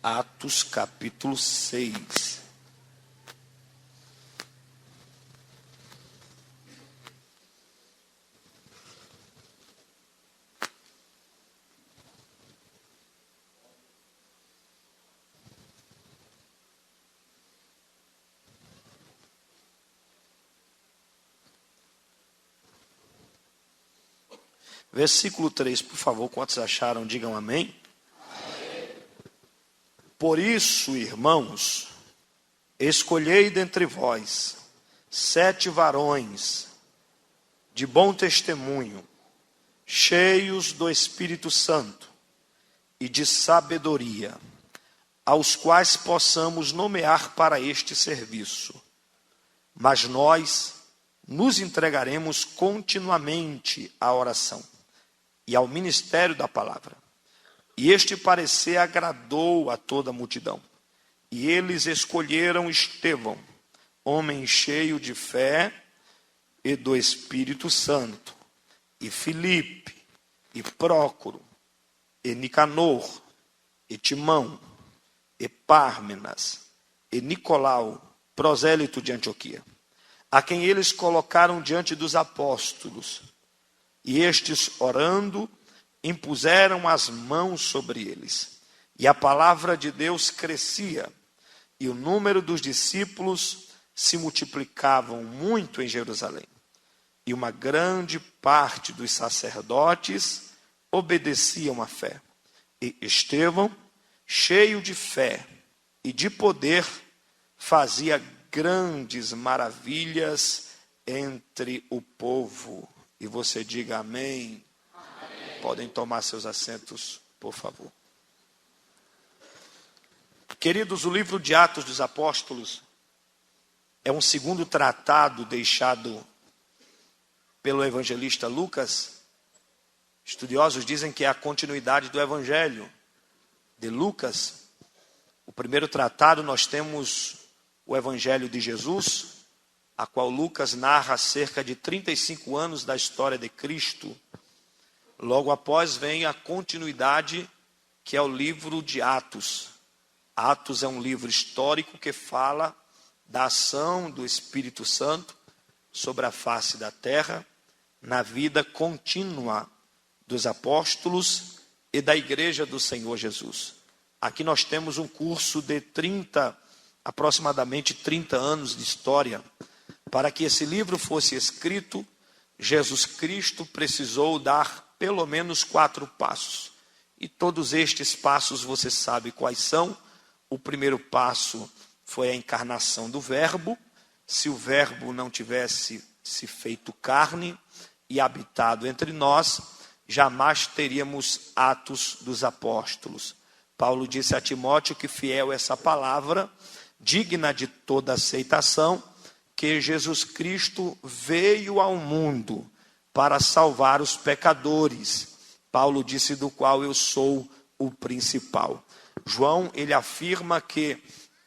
Atos capítulo 6. Versículo 3, por favor, quantos acharam, digam amém. Por isso, irmãos, escolhei dentre vós 7 varões de bom testemunho, cheios do Espírito Santo e de sabedoria, aos quais possamos nomear para este serviço. Mas nós nos entregaremos continuamente à oração e ao ministério da palavra. E este parecer agradou a toda a multidão. E eles escolheram Estevão, homem cheio de fé e do Espírito Santo, e Filipe, e Prócoro, e Nicanor, e Timão, e Pármenas, e Nicolau, prosélito de Antioquia, a quem eles colocaram diante dos apóstolos. E estes, orando, impuseram as mãos sobre eles. E a palavra de Deus crescia, e o número dos discípulos se multiplicavam muito em Jerusalém. E uma grande parte dos sacerdotes obedeciam à fé. E Estevão, cheio de fé e de poder, fazia grandes maravilhas entre o povo. E você diga amém. Amém. Podem tomar seus assentos, por favor. Queridos, o livro de Atos dos Apóstolos é um segundo tratado deixado pelo evangelista Lucas. Estudiosos dizem que é a continuidade do evangelho de Lucas. O primeiro tratado nós temos o evangelho de Jesus, a qual Lucas narra cerca de 35 anos da história de Cristo. Logo após vem a continuidade, que é o livro de Atos. Atos é um livro histórico que fala da ação do Espírito Santo sobre a face da terra, na vida contínua dos apóstolos e da igreja do Senhor Jesus. Aqui nós temos um curso de aproximadamente 30 anos de história. Para que esse livro fosse escrito, Jesus Cristo precisou dar pelo menos 4 passos. E todos estes passos você sabe quais são. O primeiro passo foi a encarnação do Verbo. Se o Verbo não tivesse se feito carne e habitado entre nós, jamais teríamos Atos dos Apóstolos. Paulo disse a Timóteo que fiel é essa palavra, digna de toda aceitação, que Jesus Cristo veio ao mundo para salvar os pecadores. Paulo disse, do qual eu sou o principal. João, ele afirma que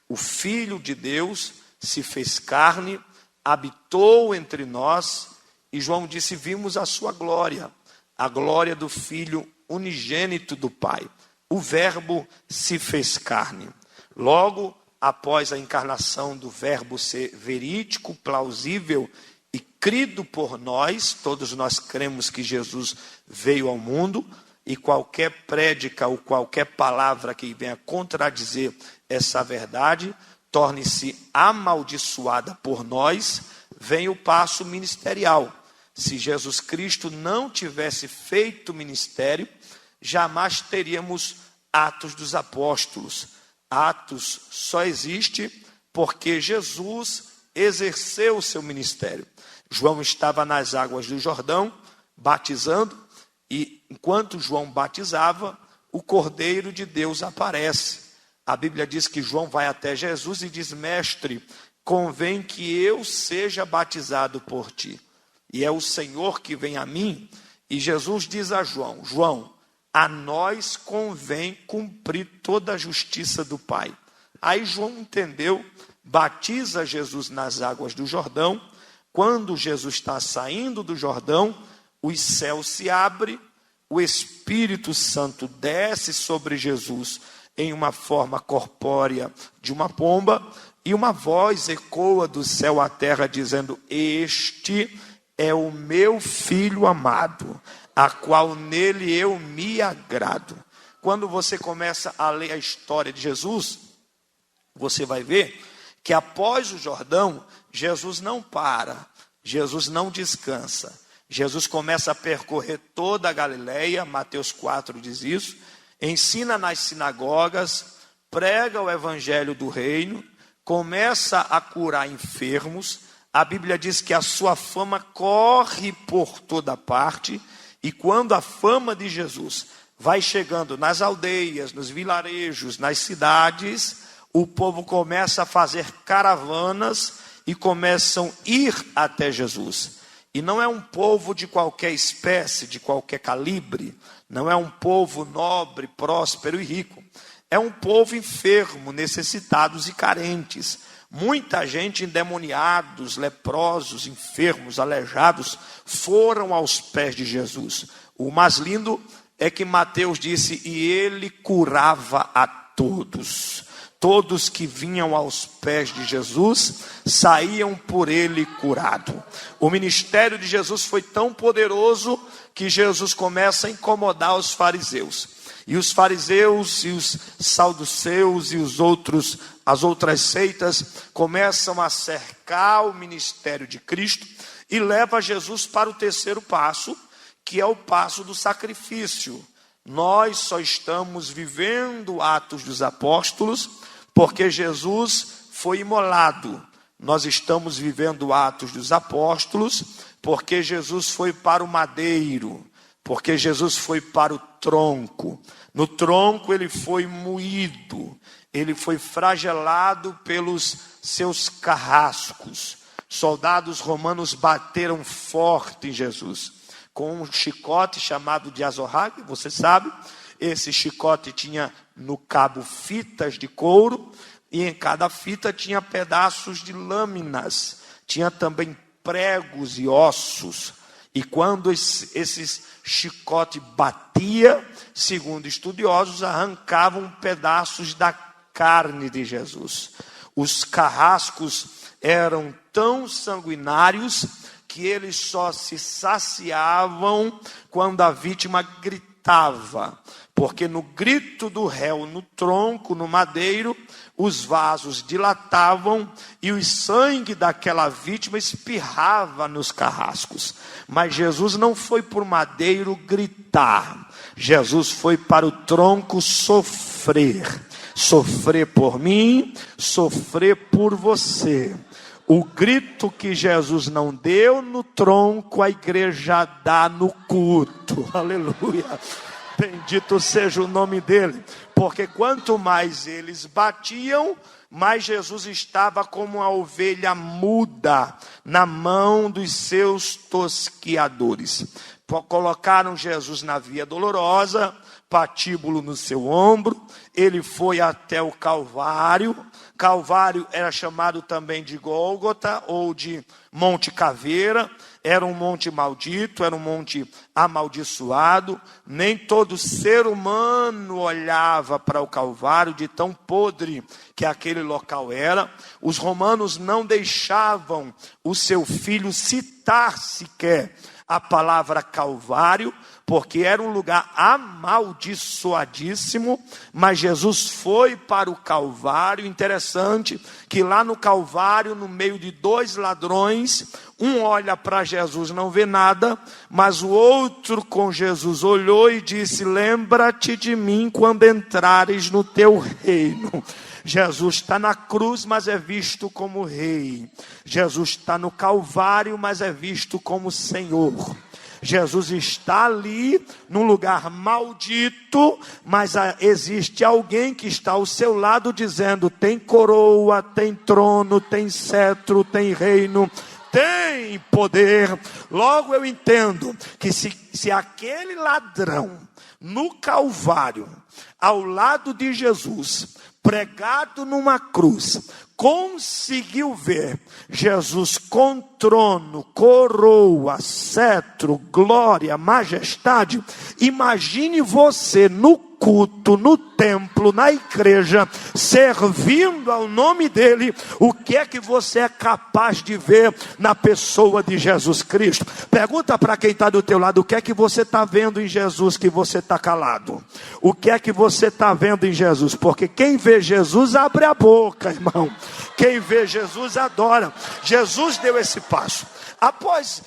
o Filho de Deus se fez carne, habitou entre nós, e João disse, vimos a sua glória, a glória do Filho unigênito do Pai. O Verbo se fez carne. Logo, após a encarnação do Verbo ser verídico, plausível e crido por nós, todos nós cremos que Jesus veio ao mundo, e qualquer prédica ou qualquer palavra que venha contradizer essa verdade, torne-se amaldiçoada por nós, vem o passo ministerial. Se Jesus Cristo não tivesse feito ministério, jamais teríamos Atos dos Apóstolos. Atos só existe porque Jesus exerceu o seu ministério. João estava nas águas do Jordão, batizando, e enquanto João batizava, o Cordeiro de Deus aparece. A Bíblia diz que João vai até Jesus e diz, mestre, convém que eu seja batizado por ti. E é o Senhor que vem a mim. E Jesus diz a João, João, a nós convém cumprir toda a justiça do Pai. Aí João entendeu, batiza Jesus nas águas do Jordão. Quando Jesus está saindo do Jordão, os céus se abrem, o Espírito Santo desce sobre Jesus em uma forma corpórea de uma pomba, e uma voz ecoa do céu à terra dizendo: este é o meu filho amado, a qual nele eu me agrado. Quando você começa a ler a história de Jesus, você vai ver que após o Jordão, Jesus não para, Jesus não descansa. Jesus começa a percorrer toda a Galileia, Mateus 4 diz isso, ensina nas sinagogas, prega o evangelho do reino, começa a curar enfermos. A Bíblia diz que a sua fama corre por toda parte, e quando a fama de Jesus vai chegando nas aldeias, nos vilarejos, nas cidades, o povo começa a fazer caravanas e começam a ir até Jesus. E não é um povo de qualquer espécie, de qualquer calibre, não é um povo nobre, próspero e rico. É um povo enfermo, necessitados e carentes. Muita gente, endemoniados, leprosos, enfermos, aleijados, foram aos pés de Jesus. O mais lindo é que Mateus disse: e ele curava a todos. Todos que vinham aos pés de Jesus saíam por ele curado. O ministério de Jesus foi tão poderoso que Jesus começa a incomodar os fariseus. E os fariseus e os saduceus e as outras seitas começam a cercar o ministério de Cristo e leva Jesus para o terceiro passo, que é o passo do sacrifício. Nós só estamos vivendo Atos dos Apóstolos porque Jesus foi imolado. Nós estamos vivendo Atos dos Apóstolos porque Jesus foi para o madeiro, porque Jesus foi para o tronco. No tronco ele foi moído, ele foi flagelado pelos seus carrascos. Soldados romanos bateram forte em Jesus com um chicote chamado de azorrague, você sabe. Esse chicote tinha no cabo fitas de couro, e em cada fita tinha pedaços de lâminas, tinha também pregos e ossos. E quando esse chicote batia, segundo estudiosos, arrancavam pedaços da carne de Jesus. Os carrascos eram tão sanguinários que eles só se saciavam quando a vítima gritava, porque no grito do réu, no tronco, no madeiro, os vasos dilatavam e o sangue daquela vítima espirrava nos carrascos. Mas Jesus não foi por madeiro gritar, Jesus foi para o tronco sofrer. Sofrer por mim, sofrer por você. O grito que Jesus não deu no tronco, a igreja dá no culto. Aleluia. Bendito seja o nome dele. Porque quanto mais eles batiam, mais Jesus estava como uma ovelha muda na mão dos seus tosquiadores. Colocaram Jesus na via dolorosa, patíbulo no seu ombro, ele foi até o Calvário. Calvário era chamado também de Gólgota ou de Monte Caveira. Era um monte maldito, era um monte amaldiçoado. Nem todo ser humano olhava para o Calvário, de tão podre que aquele local era. Os romanos não deixavam o seu filho citar sequer a palavra Calvário, porque era um lugar amaldiçoadíssimo, mas Jesus foi para o Calvário. Interessante que lá no Calvário, no meio de dois ladrões, um olha para Jesus, não vê nada, mas o outro com Jesus olhou e disse: lembra-te de mim quando entrares no teu reino. Jesus está na cruz, mas é visto como rei. Jesus está no Calvário, mas é visto como Senhor. Jesus está ali, num lugar maldito, mas existe alguém que está ao seu lado dizendo: tem coroa, tem trono, tem cetro, tem reino, tem poder. Logo eu entendo que se aquele ladrão no Calvário, ao lado de Jesus, pregado numa cruz, conseguiu ver Jesus com trono, coroa, cetro, glória, majestade, imagine você no culto, no templo, na igreja, servindo ao nome dele, o que é que você é capaz de ver na pessoa de Jesus Cristo? Pergunta para quem está do teu lado, o que é que você está vendo em Jesus que você está calado? O que é que você está vendo em Jesus? Porque quem vê Jesus abre a boca, irmão. Quem vê Jesus adora. Jesus deu esse passo. Após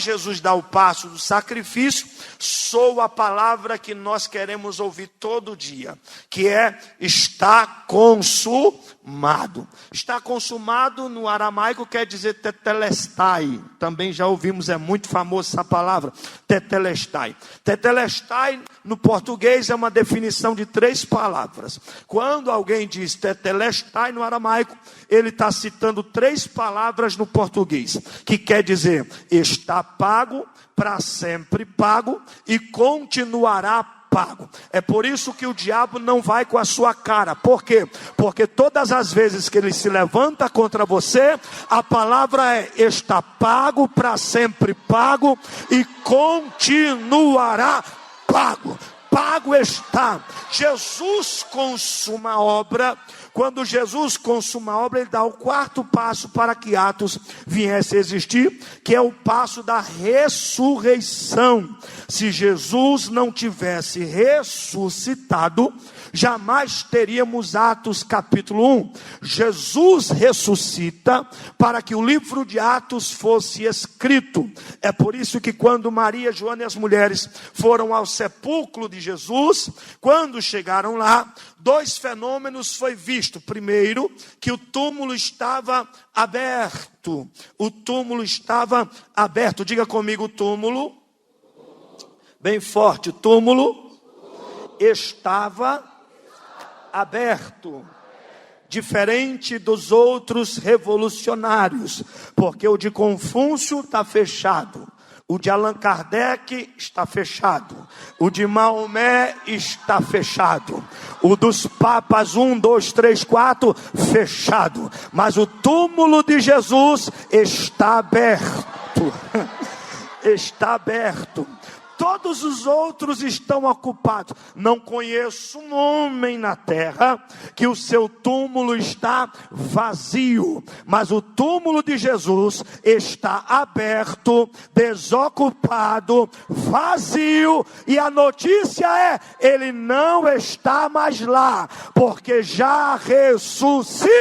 Jesus dar o passo do sacrifício, soa a palavra que nós queremos ouvir todo dia, que é: está consumado. Está consumado no aramaico quer dizer tetelestai. Também já ouvimos, é muito famosa essa palavra, tetelestai. Tetelestai no português é uma definição de 3 palavras. Quando alguém diz tetelestai no aramaico, ele está citando 3 palavras no português, que quer dizer: está pago, para sempre pago e continuará pago. É por isso que o diabo não vai com a sua cara. Por quê? Porque todas as vezes que ele se levanta contra você, a palavra é: está pago, para sempre pago e continuará pago. Pago está. Jesus consuma a obra. Quando Jesus consuma a obra, ele dá o 4º passo para que Atos viesse a existir, que é o passo da ressurreição. Se Jesus não tivesse ressuscitado, jamais teríamos Atos capítulo 1. Jesus ressuscita para que o livro de Atos fosse escrito. É por isso que quando Maria, Joana e as mulheres foram ao sepulcro de Jesus, quando chegaram lá, 2 fenômenos foi visto. Primeiro, que o túmulo estava aberto. O túmulo estava aberto. Diga comigo, o túmulo. Bem forte, o túmulo estava aberto. Diferente dos outros revolucionários, porque o de Confúcio está fechado, o de Allan Kardec está fechado, o de Maomé está fechado, o dos papas 1, 2, 3, 4 fechado, mas o túmulo de Jesus está aberto. Está aberto. Todos os outros estão ocupados. Não conheço um homem na terra que o seu túmulo está vazio. Mas o túmulo de Jesus está aberto, desocupado, vazio. E a notícia é: ele não está mais lá, porque já ressuscitou.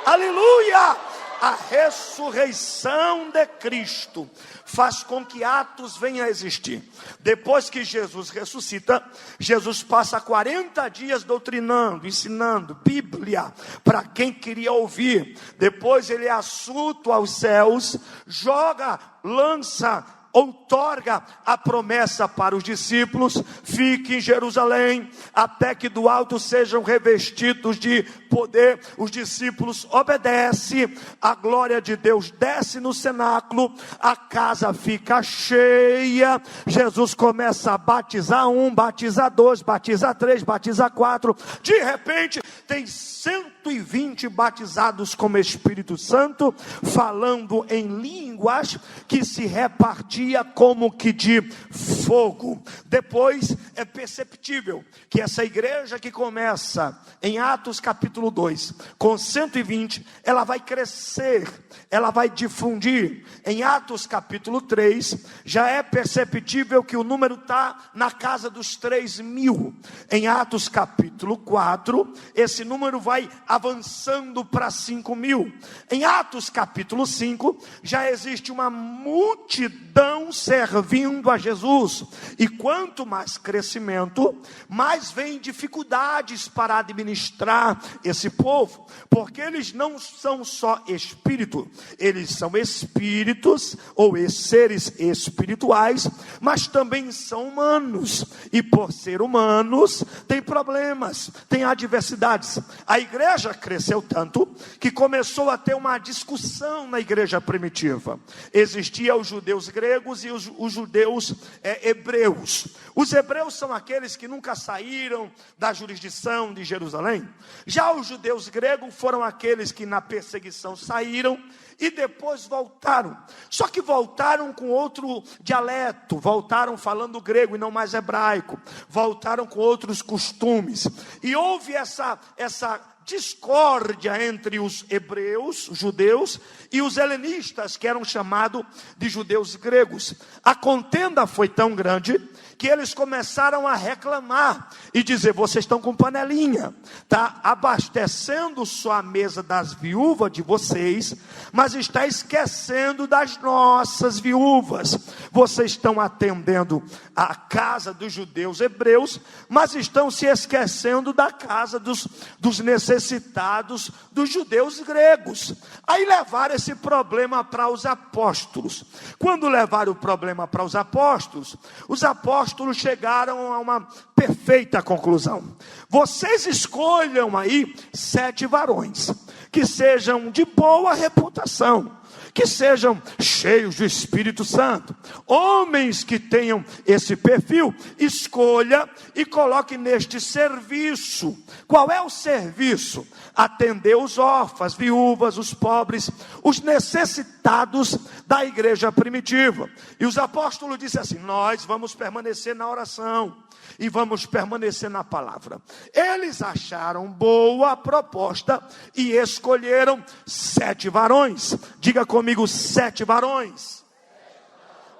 Aleluia! A ressurreição de Cristo faz com que Atos venha a existir. Depois que Jesus ressuscita, Jesus passa 40 dias doutrinando, ensinando Bíblia para quem queria ouvir. Depois ele é assunto aos céus, lança, outorga a promessa para os discípulos: fique em Jerusalém, até que do alto sejam revestidos de poder. Os discípulos obedecem, a glória de Deus desce no cenáculo, a casa fica cheia, Jesus começa a batizar 1, batizar 2, batizar 3, batizar 4, de repente tem 120 batizados com Espírito Santo, falando em línguas que se repartia como que de fogo. Depois é perceptível que essa igreja que começa em Atos capítulo 2, com 120, ela vai crescer, ela vai difundir. Em Atos capítulo 3, já é perceptível que o número está na casa dos 3.000. Em Atos capítulo 4, esse número vai avançando para 5.000. Em Atos capítulo 5, já existe uma multidão servindo a Jesus. E quanto mais crescimento, mais vem dificuldades para administrar esse povo, porque eles não são só espírito, eles são espíritos ou seres espirituais, mas também são humanos, e por ser humanos tem problemas, tem adversidades. A igreja cresceu tanto que começou a ter uma discussão na igreja primitiva. Existia os judeus gregos judeus e os judeus hebreus. Os hebreus são aqueles que nunca saíram da jurisdição de Jerusalém. Já os judeus gregos foram aqueles que na perseguição saíram e depois voltaram. Só que voltaram com outro dialeto, voltaram falando grego e não mais hebraico, voltaram com outros costumes. E houve essa discórdia entre os hebreus, os judeus, e os helenistas, que eram chamados de judeus gregos. A contenda foi tão grande que eles começaram a reclamar e dizer: vocês estão com panelinha, está abastecendo sua mesa das viúvas de vocês, mas está esquecendo das nossas viúvas. Vocês estão atendendo a casa dos judeus hebreus, mas estão se esquecendo da casa dos necessitados dos judeus gregos. Aí levaram esse problema para os apóstolos. Quando levaram o problema para os apóstolos chegaram a uma perfeita conclusão: vocês escolham aí 7 varões, que sejam de boa reputação, que sejam cheios do Espírito Santo, homens que tenham esse perfil. Escolha e coloque neste serviço. Qual é o serviço? Atender os órfãos, viúvas, os pobres, os necessitados da igreja primitiva. E os apóstolos disseram assim: nós vamos permanecer na oração e vamos permanecer na palavra. Eles acharam boa a proposta e escolheram 7 varões. Diga comigo: 7 varões.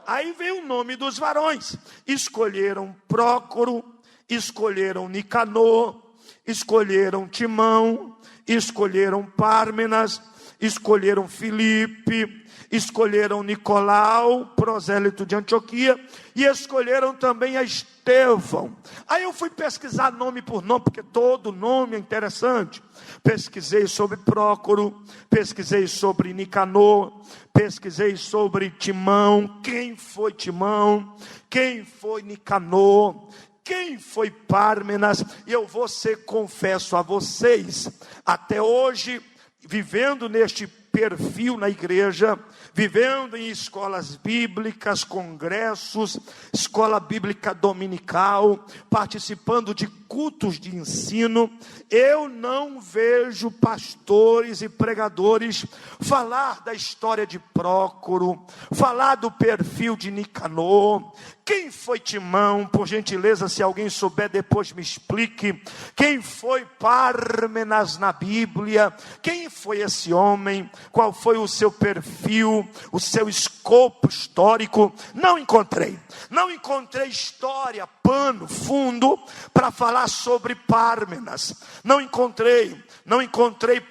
Aí veio o nome dos varões. Escolheram Prócoro, escolheram Nicanor, escolheram Timão, escolheram Pármenas, escolheram Filipe, escolheram Nicolau, prosélito de Antioquia, e escolheram também a Estevão. Aí eu fui pesquisar nome por nome, porque todo nome é interessante. Pesquisei sobre Prócoro, pesquisei sobre Nicanor, pesquisei sobre Timão. Quem foi Timão? Quem foi Nicanor? Quem foi Pármenas? E eu confesso a vocês, até hoje, vivendo neste perfil na igreja, vivendo em escolas bíblicas, congressos, escola bíblica dominical, participando de cultos de ensino, eu não vejo pastores e pregadores falar da história de Prócoro, falar do perfil de Nicanor. Quem foi Timão? Por gentileza, se alguém souber, depois me explique. Quem foi Pármenas na Bíblia? Quem foi esse homem? Qual foi o seu perfil, o seu escopo histórico? Não encontrei história, pano, fundo, para falar sobre Pármenas. Não encontrei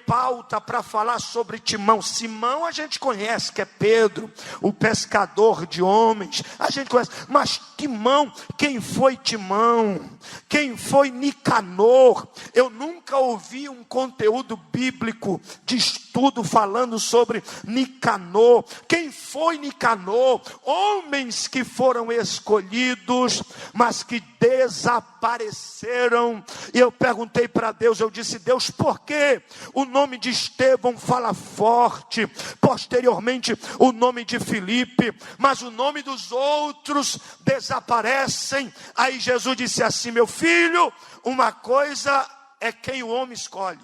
pauta para falar sobre Timão. Simão a gente conhece, que é Pedro, o pescador de homens, a gente conhece. Mas Timão, quem foi Timão? Quem foi Nicanor? Eu nunca ouvi um conteúdo bíblico de estudo falando sobre Nicanor. Quem foi Nicanor? Homens que foram escolhidos, mas que desapareceram. E eu perguntei para Deus, eu disse: Deus, por que o nome de Estevão fala forte, posteriormente o nome de Filipe, mas o nome dos outros desaparecem? Aí Jesus disse assim: meu filho, uma coisa é quem o homem escolhe,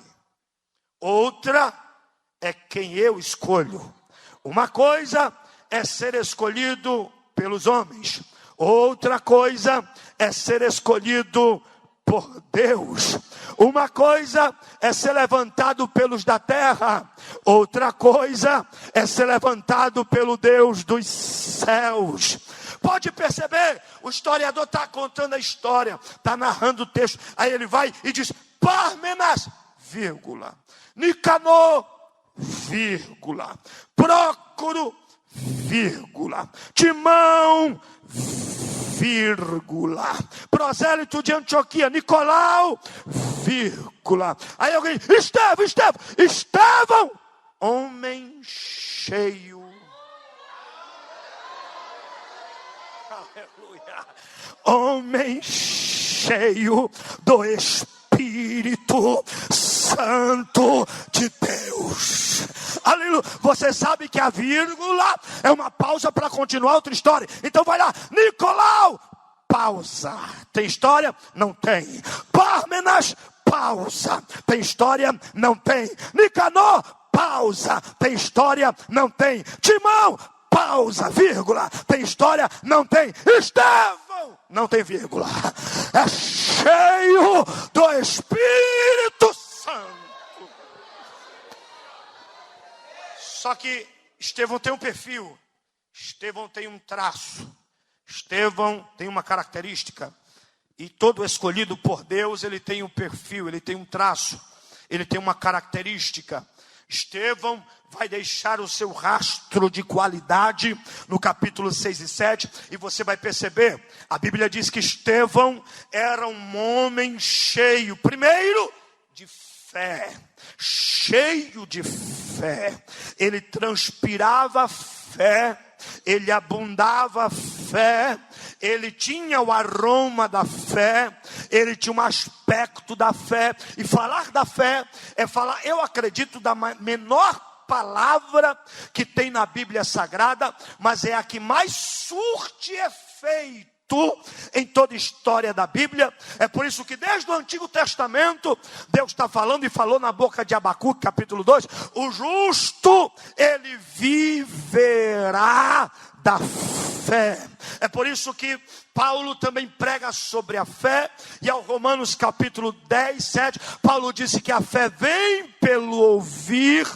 outra é quem eu escolho. Uma coisa é ser escolhido pelos homens, outra coisa é ser escolhido por Deus. Uma coisa é ser levantado pelos da terra, outra coisa é ser levantado pelo Deus dos céus. Pode perceber, o historiador está contando a história, está narrando o texto, aí ele vai e diz: Pármenas, vírgula, Nicanor, vírgula, Prócoro, vírgula, Timão, vírgula, prosélito de Antioquia, Nicolau, vírgula. Aí alguém: Estevão, homem cheio, aleluia, homem cheio do Espírito Santo. Santo de Deus. Aleluia. Você sabe que a vírgula é uma pausa para continuar outra história. Então vai lá, Nicolau, pausa. Tem história? Não tem. Pármenas, pausa. Tem história? Não tem. Nicanor, pausa. Tem história? Não tem. Timão, pausa, vírgula. Tem história? Não tem. Estevão, não tem vírgula. É cheio do Espírito Santo. Só que Estevão tem um perfil. Estevão tem um traço. Estevão tem uma característica. E todo escolhido por Deus, ele tem um perfil, ele tem um traço, ele tem uma característica. Estevão vai deixar o seu rastro de qualidade no capítulo 6 e 7. E você vai perceber, a Bíblia diz que Estevão era um homem cheio, primeiro, de fé. Cheio de fé. Ele transpirava fé. Ele abundava fé, ele tinha o aroma da fé, ele tinha um aspecto da fé. E falar da fé é falar, eu acredito, da menor palavra que tem na Bíblia Sagrada, mas é a que mais surte efeito em toda a história da Bíblia. É por isso que desde o Antigo Testamento Deus está falando, e falou na boca de Abacuque, capítulo 2, o justo, ele viverá da fé. É por isso que Paulo também prega sobre a fé. E ao Romanos capítulo 10, 7, Paulo disse que a fé vem pelo ouvir,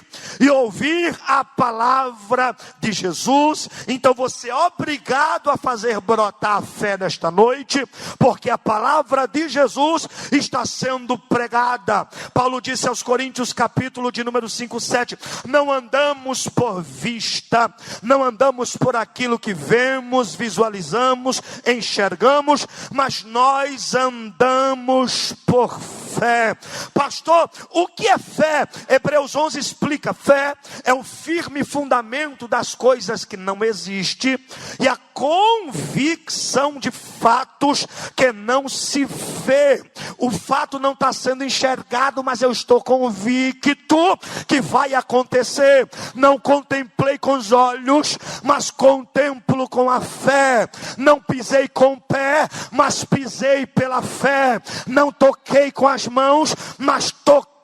e ouvir a palavra de Jesus. Então você é obrigado a fazer brotar a fé nesta noite, porque a palavra de Jesus está sendo pregada. Paulo disse aos Coríntios, capítulo de número 5, 7, não andamos por vista, não andamos por aquilo que vemos, visualizamos, enxergamos, mas nós andamos por fé. Pastor, o que é fé? Hebreus 11 explica, fé é o firme fundamento das coisas que não existem e a convicção de fatos que não se vê. O fato não está sendo enxergado, mas eu estou convicto que vai acontecer. Não contemplei com os olhos, mas contemplo com a fé. Não pisei com o pé, mas pisei pela fé. Não toquei com as mãos, mas toquei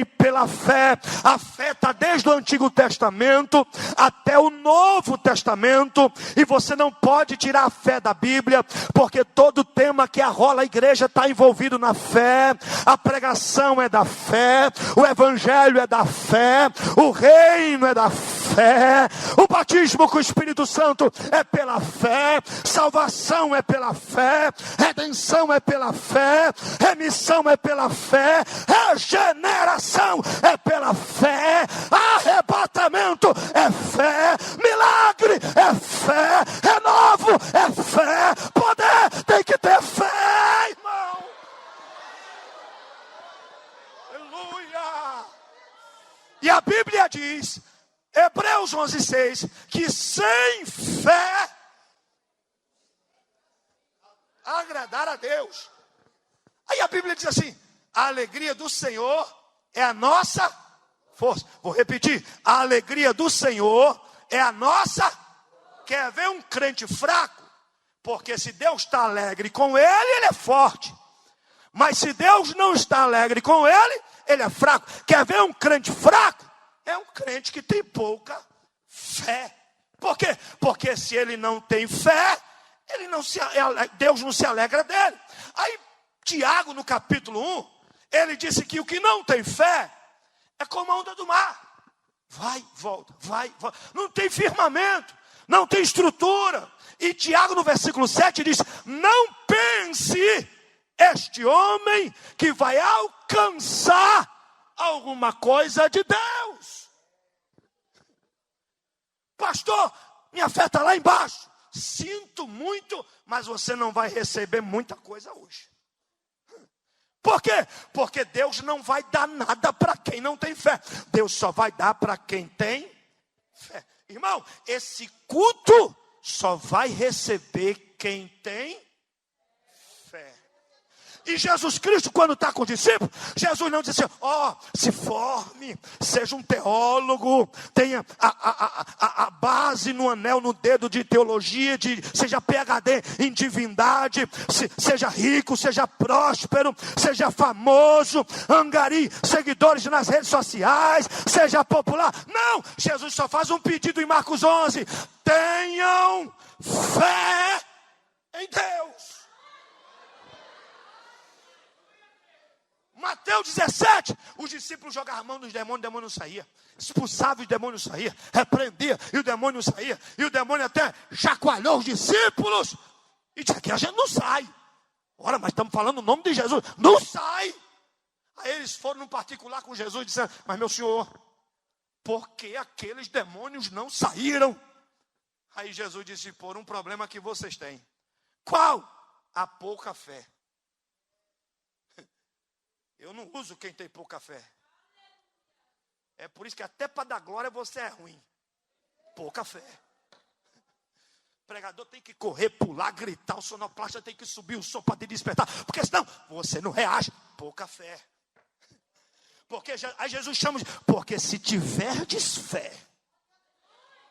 pela fé. A fé está desde o Antigo Testamento até o Novo Testamento, e você não pode tirar a fé da Bíblia, porque todo tema que arrola a igreja está envolvido na fé. A pregação é da fé, o evangelho é da fé, o reino é da fé, o batismo com o Espírito Santo é pela fé, salvação é pela fé, redenção é pela fé, remissão é pela fé, regeneração é pela fé, arrebatamento é fé, milagre é fé, renovo é fé, poder tem que ter fé, irmão. Aleluia. E a Bíblia diz, Hebreus 11:6, que sem fé agradar a Deus. Aí a Bíblia diz assim, a alegria do Senhor é a nossa força. Vou repetir, a alegria do Senhor é a nossa. Quer ver um crente fraco? Porque se Deus está alegre com ele, ele é forte. Mas se Deus não está alegre com ele, ele é fraco. Quer ver um crente fraco? É um crente que tem pouca fé. Por quê? Porque se ele não tem fé, Deus não se alegra dele. Aí Tiago, no capítulo 1, ele disse que o que não tem fé é como a onda do mar. Vai, volta, vai, volta. Não tem firmamento, não tem estrutura. E Tiago, no versículo 7, diz, não pense este homem que vai alcançar alguma coisa de Deus. Pastor, minha fé está lá embaixo. Sinto muito, mas você não vai receber muita coisa hoje. Por quê? Porque Deus não vai dar nada para quem não tem fé. Deus só vai dar para quem tem fé. Irmão, esse culto só vai receber quem tem fé. E Jesus Cristo, quando está com os discípulos, Jesus não diz assim, se forme, seja um teólogo, tenha a base no anel, no dedo de teologia, seja PhD em divindade, seja rico, seja próspero, seja famoso, angarie seguidores nas redes sociais, seja popular. Não, Jesus só faz um pedido em Marcos 11, tenham fé em Deus. Mateus 17, os discípulos jogavam a mão nos demônios, o demônio não saía. Expulsava e o demônio não saía. Repreendia e o demônio não saía. E o demônio até chacoalhou os discípulos. E disse, aqui a gente não sai. Ora, mas estamos falando o nome de Jesus. Não sai. Aí eles foram num particular com Jesus e disseram, mas meu senhor, por que aqueles demônios não saíram? Aí Jesus disse, por um problema que vocês têm. Qual? A pouca fé. Eu não uso quem tem pouca fé. É por isso que até para dar glória você é ruim. Pouca fé. O pregador tem que correr, pular, gritar. O sonoplasta tem que subir o som para te despertar. Porque senão você não reage. Pouca fé. Porque aí Jesus chama de... Porque se tiverdes fé,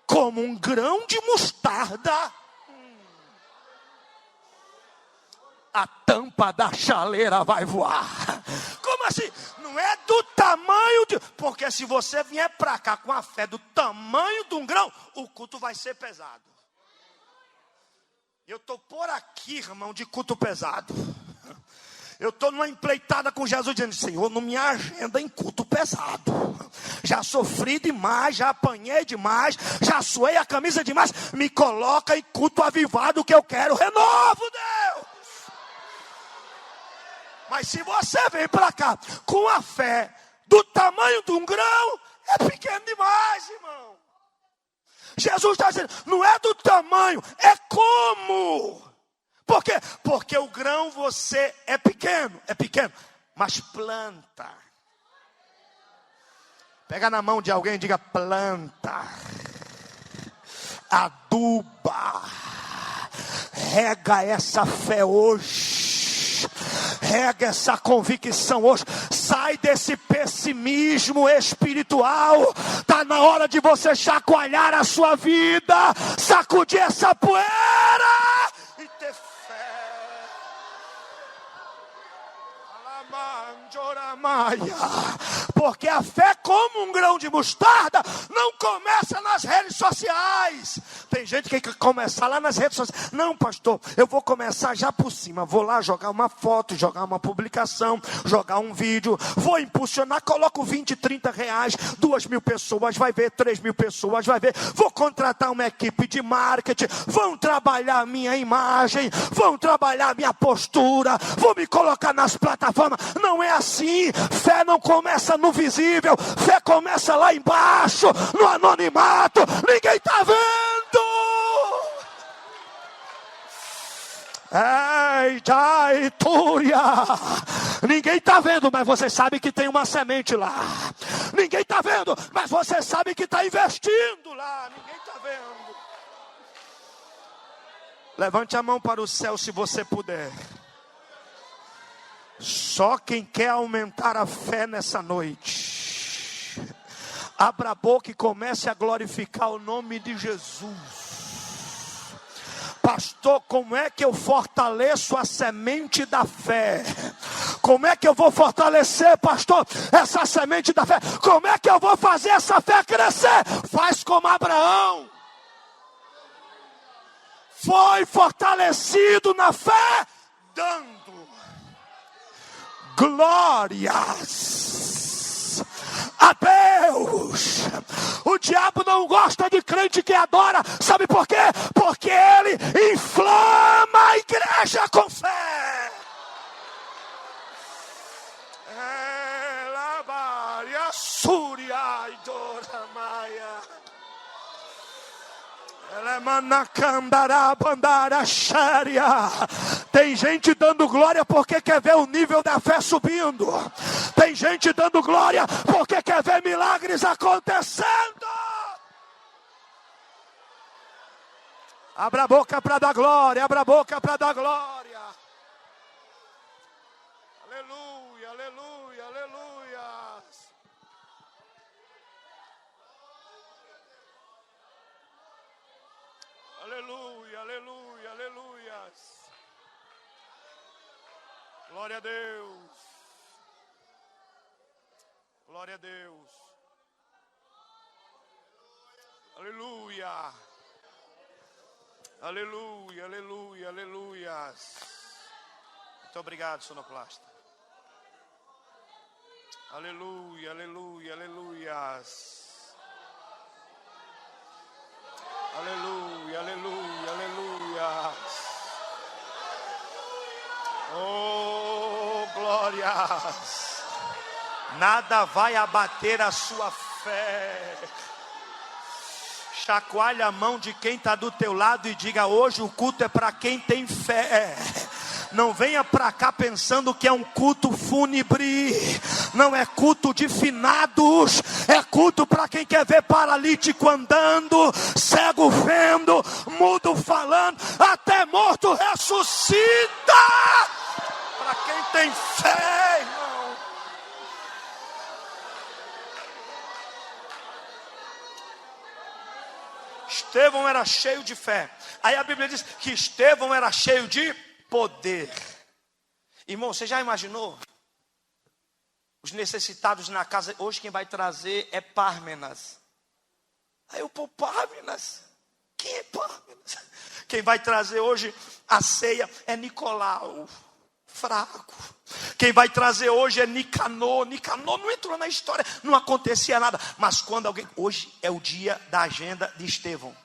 como um grão de mostarda... A tampa da chaleira vai voar. Como assim? Não é do tamanho de... Porque se você vier para cá com a fé do tamanho de um grão, o culto vai ser pesado. Eu estou por aqui, irmão, de culto pesado. Eu estou numa empreitada com Jesus, dizendo, Senhor, não me agenda em culto pesado. Já sofri demais, já apanhei demais, já suei a camisa demais. Me coloca em culto avivado que eu quero renovo, Deus. Mas se você vem para cá com a fé do tamanho de um grão, é pequeno demais, irmão. Jesus está dizendo, não é do tamanho, é como. Por quê? Porque o grão você é pequeno, mas planta. Pega na mão de alguém e diga, planta. Aduba. Rega essa fé hoje. Rega essa convicção hoje. Sai desse pessimismo espiritual. Está na hora de você chacoalhar a sua vida, sacudir essa poeira e ter fé. Porque a fé, como um grão de mostarda, não começa nas redes sociais. Tem gente que quer começar lá nas redes sociais. Não, pastor, eu vou começar já por cima. Vou lá jogar uma foto, jogar uma publicação, jogar um vídeo. Vou impulsionar, coloco 20, 30 reais. 2.000 pessoas vai ver, 3.000 pessoas vai ver. Vou contratar uma equipe de marketing. Vão trabalhar a minha imagem. Vão trabalhar a minha postura. Vou me colocar nas plataformas. Não é assim. Fé não começa no visível. Fé começa lá embaixo, no anonimato. Ninguém está vendo. Ei, Túria. Ninguém está vendo, mas você sabe que tem uma semente lá. Ninguém está vendo, mas você sabe que está investindo lá. Ninguém está vendo. Levante a mão para o céu se você puder. Só quem quer aumentar a fé nessa noite, abra a boca e comece a glorificar o nome de Jesus. Pastor, como é que eu fortaleço a semente da fé? Como é que eu vou fortalecer, pastor, essa semente da fé? Como é que eu vou fazer essa fé crescer? Faz como Abraão. Foi fortalecido na fé, dando glórias a Deus. O diabo não gosta de crente que adora. Sabe por quê? Porque ele inflama a igreja com fé. Tem gente dando glória porque quer ver o nível da fé subindo. Tem gente dando glória porque quer ver milagres acontecendo. Abra a boca para dar glória. Abra a boca para dar glória. Aleluia, aleluia, aleluia. Aleluia, aleluia, aleluia. Glória a Deus. Glória a Deus. Aleluia. Aleluia, aleluia, aleluia. Muito obrigado, sonoplasta. Aleluia, aleluia, aleluia. Aleluia, aleluia, aleluia. Oh, glórias. Nada vai abater a sua fé. Chacoalha a mão de quem está do teu lado e diga: hoje o culto é para quem tem fé. Não venha para cá pensando que é um culto fúnebre. Não é culto de finados. É culto para quem quer ver paralítico andando, cego vendo, mudo falando, até morto ressuscita. Para quem tem fé, irmão. Estevão era cheio de fé. Aí a Bíblia diz que Estevão era cheio de poder. Irmão, você já imaginou? Os necessitados na casa. Hoje quem vai trazer é Pármenas. Aí eu, pô, Pármenas? Quem é Pármenas? Quem vai trazer hoje a ceia é Nicolau, fraco. Quem vai trazer hoje é Nicanor. Nicanor não entrou na história, não acontecia nada. Mas quando alguém... Hoje é o dia da agenda de Estevão.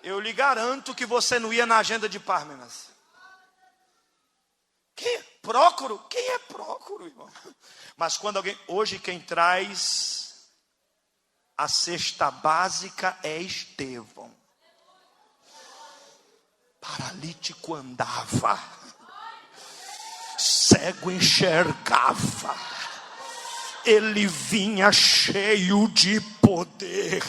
Eu lhe garanto que você não ia na agenda de Pármenas. Que? Prócoro? Quem é Prócoro, irmão? Mas quando alguém... Hoje quem traz a cesta básica é Estevão. Paralítico andava, cego enxergava, ele vinha cheio de poder.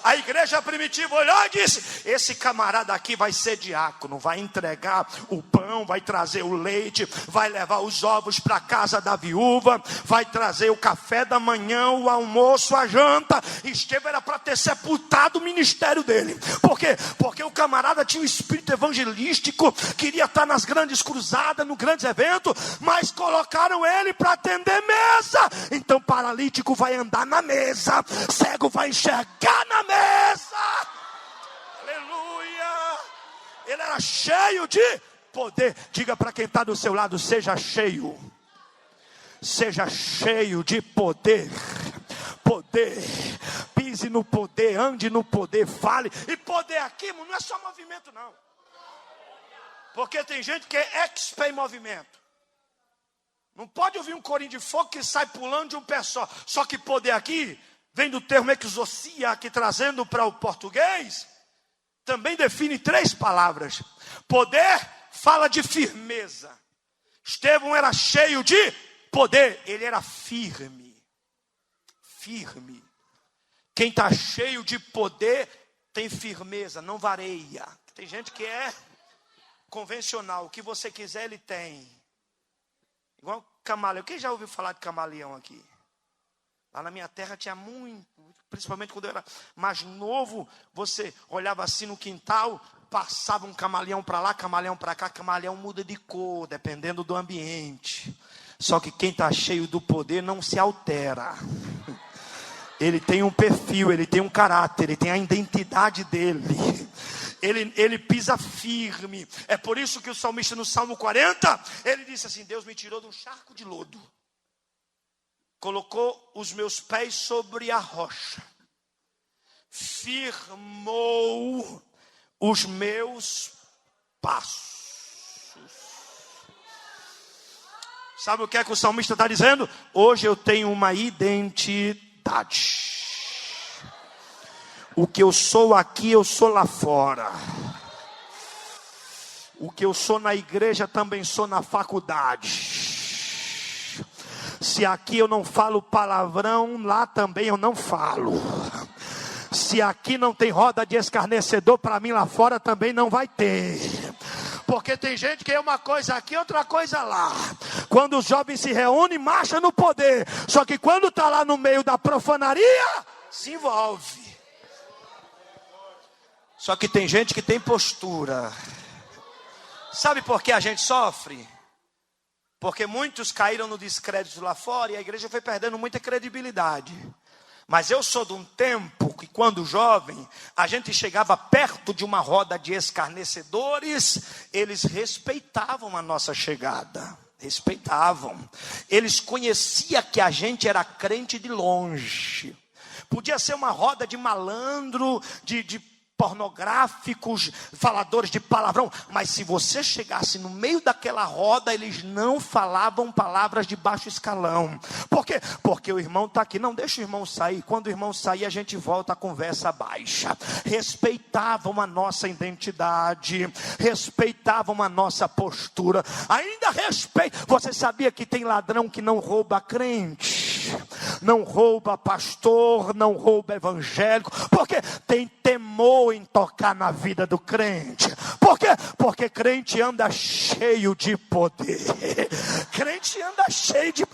A igreja primitiva olhou e disse: esse camarada aqui vai ser diácono, vai entregar o pão, vai trazer o leite, vai levar os ovos para a casa da viúva, vai trazer o café da manhã, o almoço, a janta. Estevão era para ter sepultado o ministério dele. Por quê? Porque o camarada tinha um espírito evangelístico, queria estar nas grandes cruzadas, nos grandes eventos, mas colocaram ele para atender mesa. Então paralítico vai andar na mesa, cego vai enxergar na mesa. Aleluia. Ele era cheio de poder. Diga para quem está do seu lado: seja cheio. Seja cheio de poder. Poder. Pise no poder, ande no poder, fale. E poder aqui não é só movimento, não. Porque tem gente que é expert em movimento. Não pode ouvir um corinho de fogo que sai pulando de um pé só. Só que poder aqui vem do termo exousia, que trazendo para o português, também define 3 palavras. Poder fala de firmeza. Estevão era cheio de poder, ele era firme. Firme. Quem está cheio de poder tem firmeza, não vareia. Tem gente que é convencional, o que você quiser ele tem. Igual camaleão. Quem já ouviu falar de camaleão aqui? Lá na minha terra tinha muito, principalmente quando eu era mais novo, você olhava assim no quintal, passava um camaleão para lá, camaleão para cá, camaleão muda de cor, dependendo do ambiente. Só que quem está cheio do poder não se altera. Ele tem um perfil, ele tem um caráter, ele tem a identidade dele. Ele pisa firme. É por isso que o salmista no Salmo 40, ele disse assim: Deus me tirou de um charco de lodo, colocou os meus pés sobre a rocha, firmou os meus passos. Sabe o que é que o salmista está dizendo? Hoje eu tenho uma identidade. O que eu sou aqui, eu sou lá fora. O que eu sou na igreja, também sou na faculdade. Se aqui eu não falo palavrão, lá também eu não falo. Se aqui não tem roda de escarnecedor, para mim lá fora também não vai ter. Porque tem gente que é uma coisa aqui, outra coisa lá. Quando os jovens se reúnem, marcha no poder. Só que quando está lá no meio da profanaria, se envolve. Só que tem gente que tem postura. Sabe por que a gente sofre? Porque muitos caíram no descrédito lá fora e a igreja foi perdendo muita credibilidade. Mas eu sou de um tempo que, quando jovem, a gente chegava perto de uma roda de escarnecedores, eles respeitavam a nossa chegada. Respeitavam. Eles conheciam que a gente era crente de longe. Podia ser uma roda de malandro, de pornográficos, faladores de palavrão, mas se você chegasse no meio daquela roda, eles não falavam palavras de baixo escalão. Por quê? Porque o irmão está aqui. Não, deixa o irmão sair. Quando o irmão sair, a gente volta a conversa baixa. Respeitavam a nossa identidade, respeitavam a nossa postura, ainda respeitam. Você sabia que tem ladrão que não rouba crente? Não rouba pastor, não rouba evangélico, porque tem temor em tocar na vida do crente. Por quê? Porque crente anda cheio de poder. Crente anda cheio de...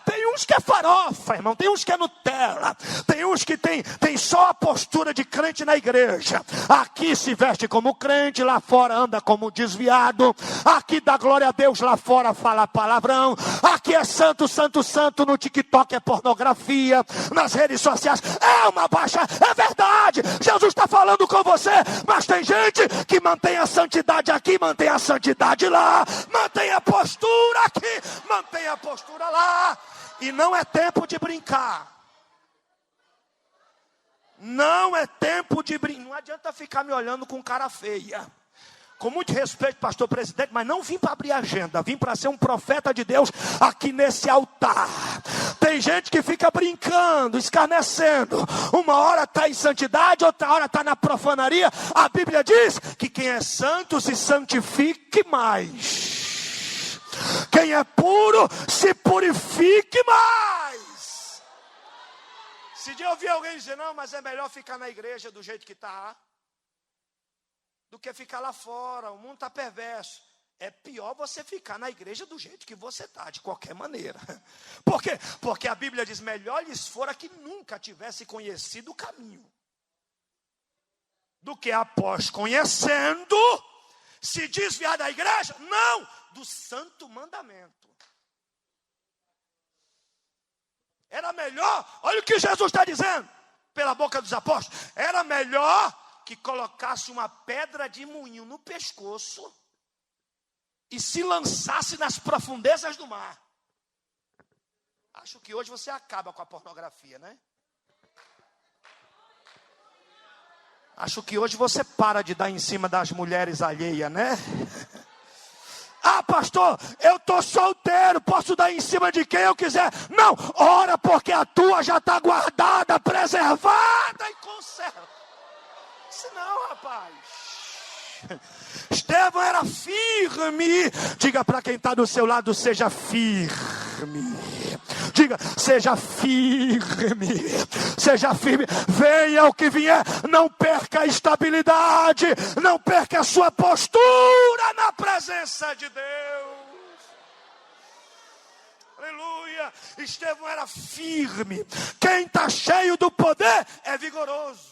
tem uns que é farofa, irmão, tem uns que é Nutella, tem uns que tem só a postura de crente na igreja. Aqui se veste como crente, lá fora anda como desviado. Aqui dá glória a Deus, lá fora fala palavrão. Aqui é santo, santo, santo, no TikTok é pornografia, nas redes sociais é uma baixa, é verdade, Jesus está falando com você, mas tem gente que mantém a santidade aqui, mantém a santidade lá, mantém a postura aqui, mantém a postura lá, e não é tempo de brincar. Não é tempo de brincar. Não adianta ficar me olhando com cara feia. Com muito respeito, pastor presidente, mas não vim para abrir agenda, vim para ser um profeta de Deus aqui nesse altar. Tem gente que fica brincando, escarnecendo. Uma hora está em santidade, outra hora está na profanaria. A Bíblia diz que quem é santo se santifique mais. Quem é puro se purifique mais. Se eu ouvir alguém dizer, não, mas é melhor ficar na igreja do jeito que está, do que ficar lá fora, o mundo está perverso. É pior você ficar na igreja do jeito que você está, de qualquer maneira. Por quê? Porque a Bíblia diz, melhor lhes fora que nunca tivesse conhecido o caminho, do que após conhecendo, se desviar da igreja, não, do santo mandamento. Era melhor, olha o que Jesus está dizendo, pela boca dos apóstolos, era melhor que colocasse uma pedra de moinho no pescoço e se lançasse nas profundezas do mar. Acho que hoje você acaba com a pornografia, né? Acho que hoje você para de dar em cima das mulheres alheias, né? Pastor, eu estou solteiro, posso dar em cima de quem eu quiser. Não, ora, porque a tua já está guardada, preservada e conservada. Não, rapaz. Estevão era firme. Diga para quem está do seu lado, seja firme. Diga, seja firme. Seja firme. Venha o que vier. Não perca a estabilidade. Não perca a sua postura na presença de Deus. Aleluia. Estevão era firme. Quem está cheio do poder é vigoroso.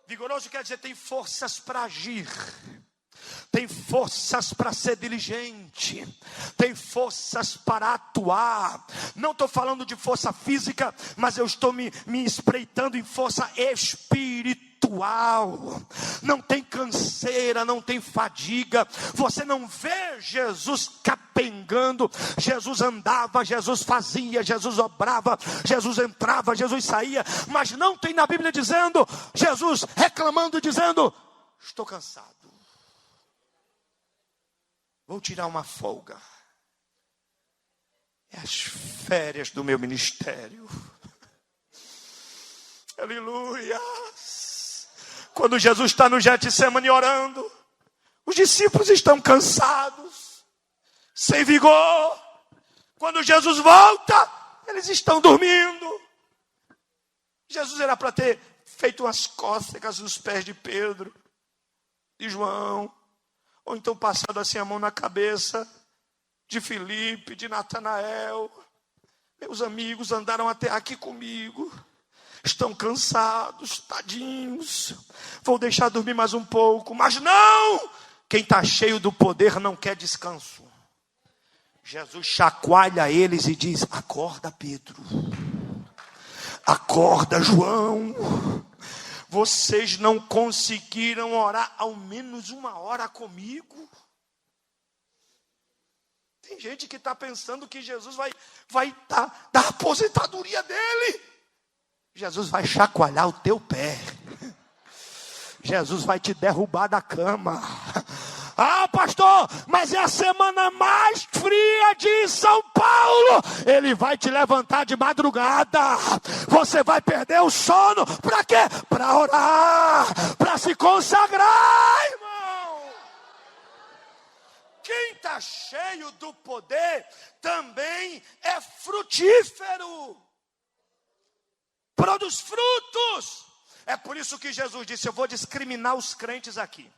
Vigoroso quer dizer tem forças para agir, tem forças para ser diligente, tem forças para atuar. Não estou falando de força física, mas eu estou me espreitando em força espiritual. Não tem canseira, não tem fadiga. Você não vê Jesus capengando. Jesus andava, Jesus fazia, Jesus obrava, Jesus entrava, Jesus saía. Mas não tem na Bíblia dizendo, Jesus reclamando, dizendo, estou cansado, vou tirar uma folga. É as férias do meu ministério. Aleluia. Quando Jesus está no Getsemane orando, os discípulos estão cansados, sem vigor. Quando Jesus volta, eles estão dormindo. Jesus era para ter feito umas cócegas nos pés de Pedro, de João, ou então passado assim a mão na cabeça de Filipe, de Natanael. Meus amigos andaram até aqui comigo, estão cansados, tadinhos, vou deixar dormir mais um pouco. Mas não, quem está cheio do poder não quer descanso. Jesus chacoalha eles e diz: acorda, Pedro, acorda, João, vocês não conseguiram orar ao menos 1 hora comigo? Tem gente que está pensando que Jesus vai dar a aposentadoria dele. Jesus vai chacoalhar o teu pé. Jesus vai te derrubar da cama. Ah, pastor, mas é a semana mais fria de São Paulo. Ele vai te levantar de madrugada. Você vai perder o sono. Para quê? Para orar, para se consagrar, irmão. Quem está cheio do poder também é frutífero. Produz frutos. É por isso que Jesus disse: eu vou discriminar os crentes aqui.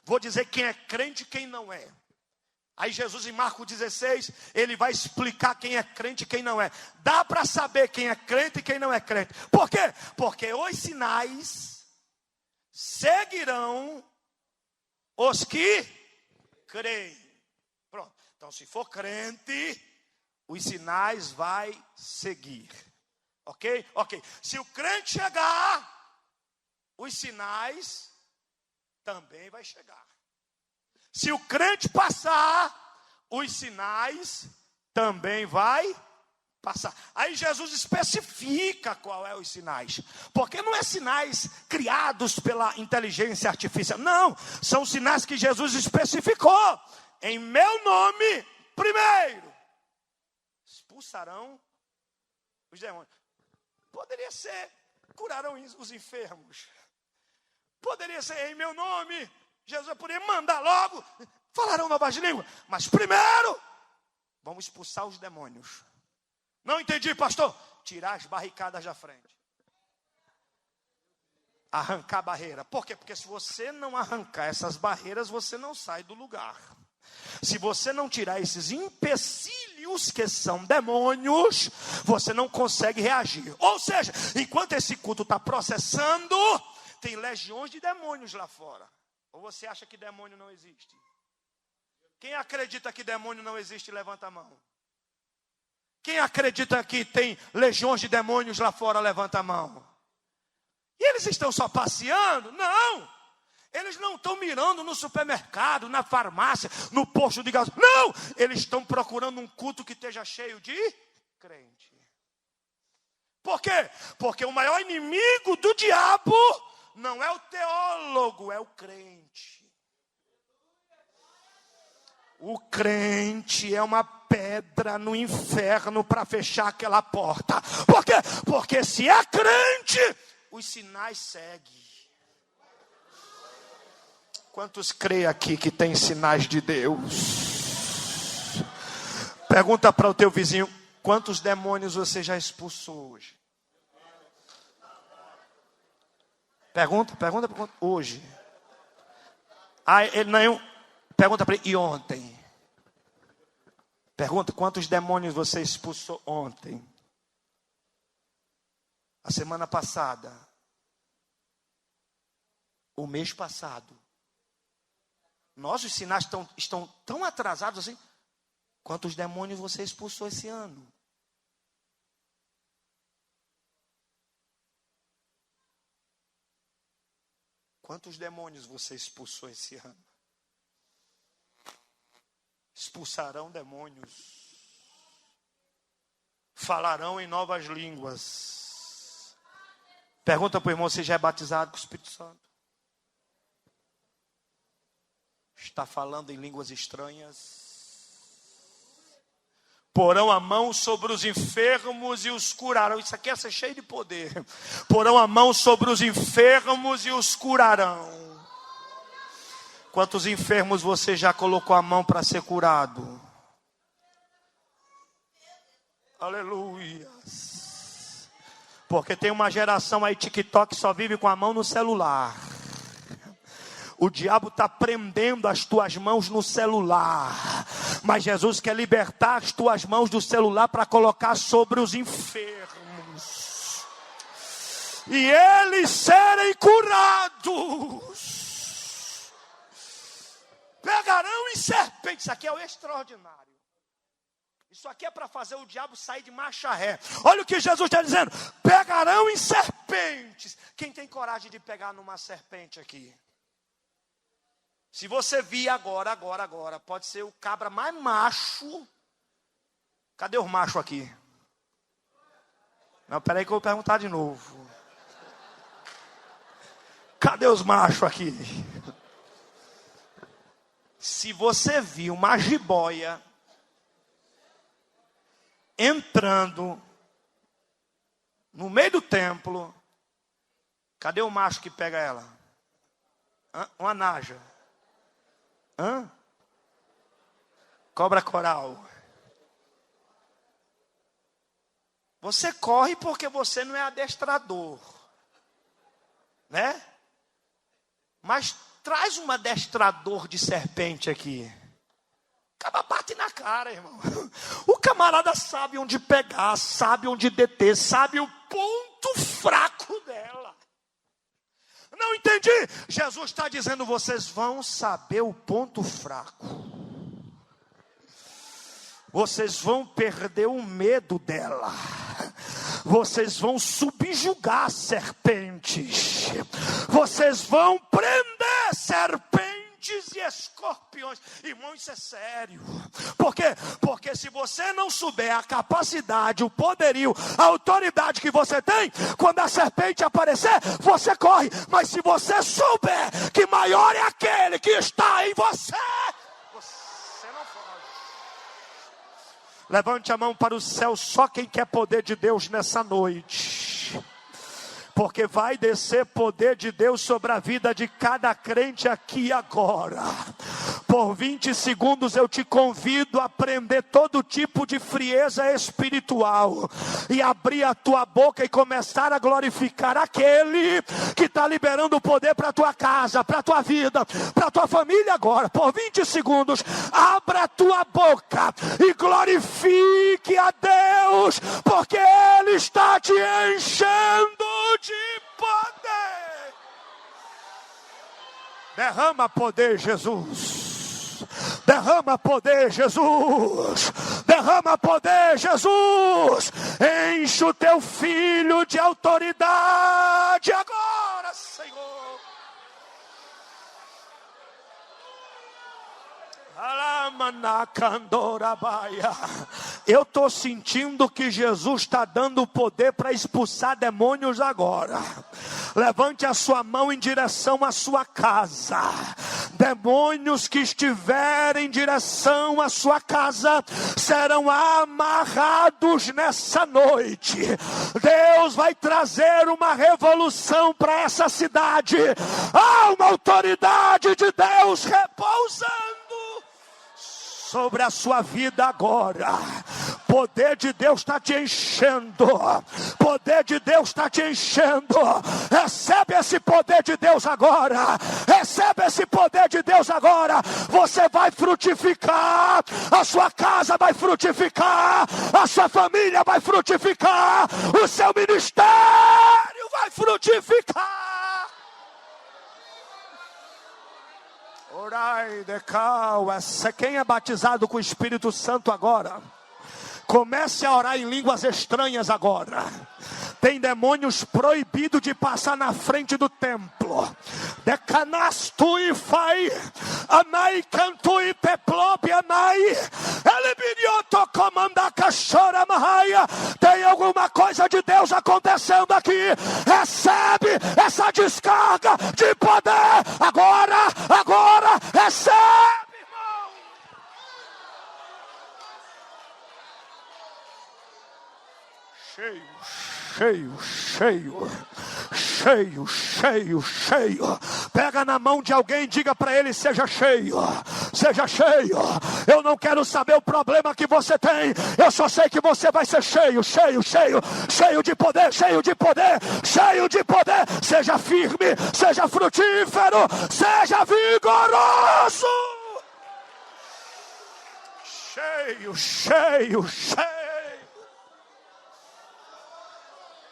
Vou dizer quem é crente e quem não é. Aí Jesus em Marcos 16, ele vai explicar quem é crente e quem não é. Dá para saber quem é crente e quem não é crente. Por quê? Porque os sinais seguirão os que creem. Pronto. Então, se for crente, os sinais vai seguir. Ok? Ok. Se o crente chegar, os sinais também vai chegar. Se o crente passar, os sinais também vai passar. Aí Jesus especifica qual é os sinais. Porque não é sinais criados pela inteligência artificial. Não, são sinais que Jesus especificou. Em meu nome, primeiro, expulsarão os demônios. Poderia ser, curarão os enfermos. Poderia ser em meu nome. Jesus poderia mandar logo, falarão novas línguas. Mas primeiro, vamos expulsar os demônios. Não entendi, pastor. Tirar as barricadas da frente. Arrancar a barreira. Por quê? Porque se você não arrancar essas barreiras, você não sai do lugar. Se você não tirar esses empecilhos que são demônios, você não consegue reagir. Ou seja, enquanto esse culto está processando, tem legiões de demônios lá fora. Ou você acha que demônio não existe? Quem acredita que demônio não existe, levanta a mão. Quem acredita que tem legiões de demônios lá fora, levanta a mão. E eles estão só passeando? Não. Eles não estão mirando no supermercado, na farmácia, no posto de gasolina. Não. Eles estão procurando um culto que esteja cheio de crente. Por quê? Porque o maior inimigo do diabo não é o teólogo, é o crente. O crente é uma pedra no inferno para fechar aquela porta. Por quê? Porque se é crente, os sinais seguem. Quantos creem aqui que tem sinais de Deus? Pergunta para o teu vizinho: quantos demônios você já expulsou hoje? Pergunta hoje. Ele não. Pergunta para ele: e ontem? Pergunta: quantos demônios você expulsou ontem? A semana passada? O mês passado? Nossos sinais estão tão atrasados assim. Quantos demônios você expulsou esse ano? Quantos demônios você expulsou esse ano? Expulsarão demônios. Falarão em novas línguas. Pergunta para o irmão: você já é batizado com o Espírito Santo? Está falando em línguas estranhas. Porão a mão sobre os enfermos e os curarão. Isso aqui é ser cheio de poder. Porão a mão sobre os enfermos e os curarão. Quantos enfermos você já colocou a mão para ser curado? Aleluia. Porque tem uma geração aí, TikTok, que só vive com a mão no celular. O diabo está prendendo as tuas mãos no celular. Mas Jesus quer libertar as tuas mãos do celular para colocar sobre os enfermos. E eles serem curados. Pegarão em serpentes. Isso aqui é o extraordinário. Isso aqui é para fazer o diabo sair de marcha ré. Olha o que Jesus está dizendo. Pegarão em serpentes. Quem tem coragem de pegar numa serpente aqui? Se você vir agora, pode ser o cabra mais macho. Cadê os machos aqui? Não, peraí que eu vou perguntar de novo. Cadê os machos aqui? Se você vir uma jiboia entrando no meio do templo, cadê o macho que pega ela? Uma naja. Cobra coral. Você corre porque você não é adestrador, né? Mas traz um adestrador de serpente aqui. Acaba bate na cara, irmão. O camarada sabe onde pegar, sabe onde deter, sabe o ponto fraco dela. Não entendi. Jesus está dizendo, vocês vão saber o ponto fraco. Vocês vão perder o medo dela. Vocês vão subjugar serpentes. Vocês vão prender serpentes e escorpiões. Irmão, isso é sério. Por quê? Porque se você não souber a capacidade, o poderio, a autoridade que você tem, quando a serpente aparecer, você corre. Mas se você souber que maior é aquele que está em você, você não foge. Levante a mão para o céu, só quem quer poder de Deus nessa noite. Porque vai descer poder de Deus sobre a vida de cada crente aqui agora. Por 20 segundos eu te convido a prender todo tipo de frieza espiritual. E abrir a tua boca e começar a glorificar aquele que está liberando o poder para a tua casa, para a tua vida, para a tua família agora. Por 20 segundos, abra a tua boca e glorifique a Deus. Porque Ele está te enchendo de poder. Derrama poder, Jesus. Derrama poder, Jesus. Derrama poder, Jesus. Enche o teu filho de autoridade agora, Senhor. Eu estou sentindo que Jesus está dando poder para expulsar demônios agora. Levante a sua mão em direção à sua casa. Demônios que estiverem em direção à sua casa serão amarrados nessa noite. Deus vai trazer uma revolução para essa cidade. Há uma autoridade de Deus repousando sobre a sua vida agora. Poder de Deus está te enchendo. Poder de Deus está te enchendo. Recebe esse poder de Deus agora. Recebe esse poder de Deus agora. Você vai frutificar. A sua casa vai frutificar. A sua família vai frutificar. O seu ministério vai frutificar. Orai de cal, quem é batizado com o Espírito Santo agora, comece a orar em línguas estranhas agora. Tem demônios proibidos de passar na frente do templo. Decanastui fai, anai cantui peplope anai, elibirioto comanda cachora marraia. Tem alguma coisa de Deus acontecendo aqui. Recebe essa descarga de poder agora, recebe, irmão. Cheio, cheio, cheio, cheio. Pega na mão de alguém e diga para ele: seja cheio, seja cheio. Eu não quero saber o problema que você tem, eu só sei que você vai ser cheio, cheio, cheio, cheio de poder, cheio de poder, cheio de poder. Seja firme, seja frutífero, seja vigoroso. Cheio, cheio, cheio.